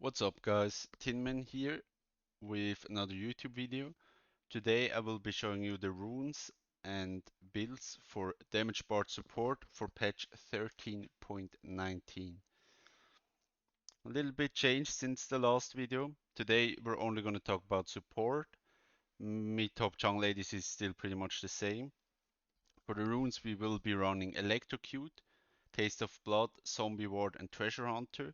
What's up guys, Tinman here with another YouTube video. Today I will be showing you the runes and builds for damage bar support for patch 13.19. A little bit changed since the last video. Today we're only going to talk about support. Mid top jungle ladies is still pretty much the same. For the runes we will be running Electrocute, Taste of Blood, Zombie Ward and Treasure Hunter.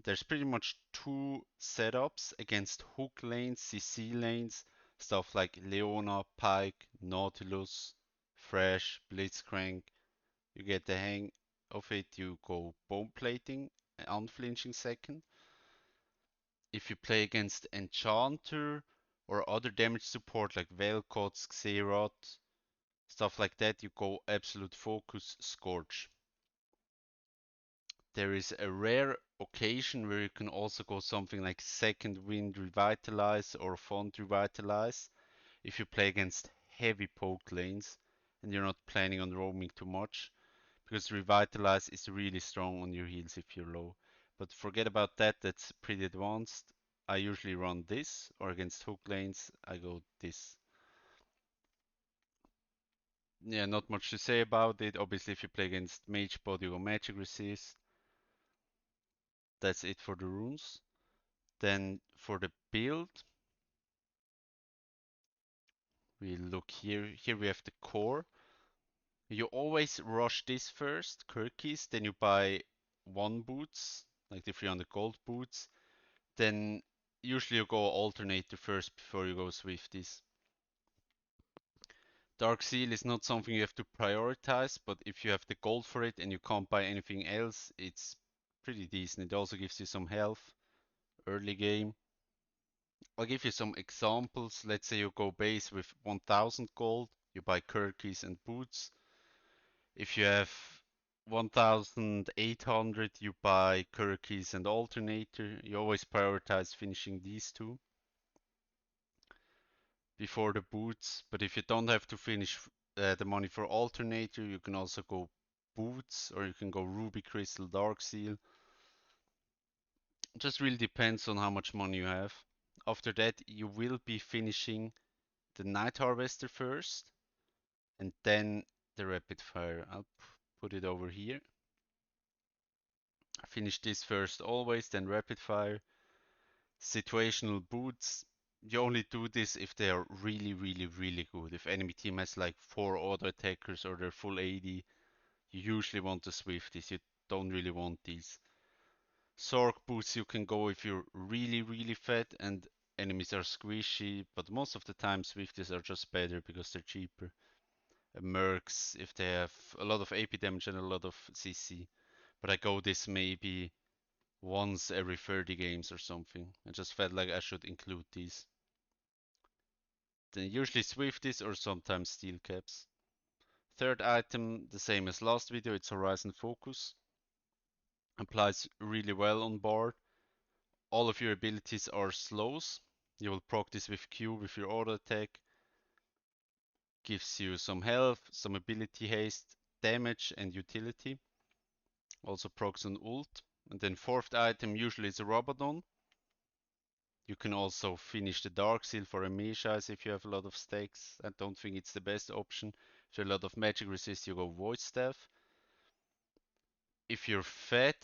There's pretty much two setups against hook lanes, CC lanes, stuff like Leona, Pike, Nautilus, Thresh, Blitzcrank. You get the hang of it, you go bone plating, unflinching second. If you play against Enchanter or other damage support like Vel'Koz, Xerath, stuff like that, you go absolute focus, Scorch. There is a rare occasion where you can also go something like Second Wind Revitalize or Font Revitalize if you play against heavy poke lanes and you're not planning on roaming too much, because Revitalize is really strong on your heals if you're low. But forget about that, that's pretty advanced. I usually run this, or against hook lanes I go this. Yeah, not much to say about it. Obviously if you play against Mage Bot you go Magic Resist. That's it for the runes. Then for the build, we look here. Here we have the core. You always rush this first, Kirkies, then you buy one boots, like the 300 gold boots. Then usually you go alternator first before you go Swifties. Dark Seal is not something you have to prioritize, but if you have the gold for it and you can't buy anything else, it's pretty decent. It also gives you some health early game. I'll give you some examples. Let's say you go base with 1000 gold, you buy Kirkies and boots. If you have 1800, you buy Kirkies and alternator. You always prioritize finishing these two before the boots. But if you don't have to finish the money for alternator, you can also go boots or you can go Ruby Crystal Dark Seal. It just really depends on how much money you have. After that, you will be finishing the Night Harvester first and then the Rapid Fire. I'll put it over here. Finish this first always, then Rapid Fire. Situational boots. You only do this if they are really, really, really good. If enemy team has like 4 auto attackers or they're full AD, you usually want the Swifties. You don't really want these. Sork boots you can go if you're really, really fat and enemies are squishy, but most of the time Swifties are just better because they're cheaper. Mercs if they have a lot of AP damage and a lot of CC. But I go this maybe once every 30 games or something. I just felt like I should include these. Then usually Swifties or sometimes Steel Caps. Third item, the same as last video, it's Horizon Focus. Applies really well on board. All of your abilities are slows. You will proc this with Q with your auto attack. Gives you some health, some ability haste, damage and utility. Also procs on ult. And then fourth item usually is a Rabadon. You can also finish the Dark Seal for a Meshais if you have a lot of stacks. I don't think it's the best option. If you have a lot of magic resist, you go Void Staff. If you're fat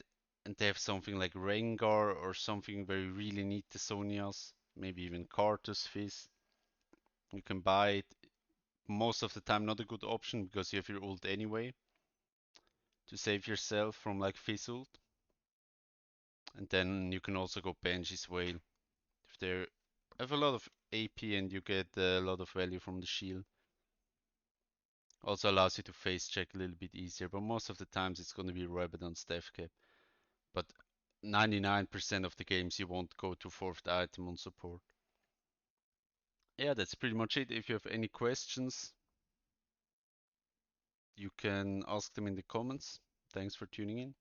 and they have something like Rengar or something where you really need the Sonias, maybe even Karthus Fizz, you can buy it. Most of the time not a good option because you have your ult anyway to save yourself from like Fizz ult. And then you can also go Banshee's Wail if they have a lot of AP and you get a lot of value from the shield. Also allows you to face check a little bit easier, but most of the times it's going to be Rabadon Staff Cap. But 99% of the games you won't go to fourth item on support. Yeah, that's pretty much it. If you have any questions, you can ask them in the comments. Thanks for tuning in.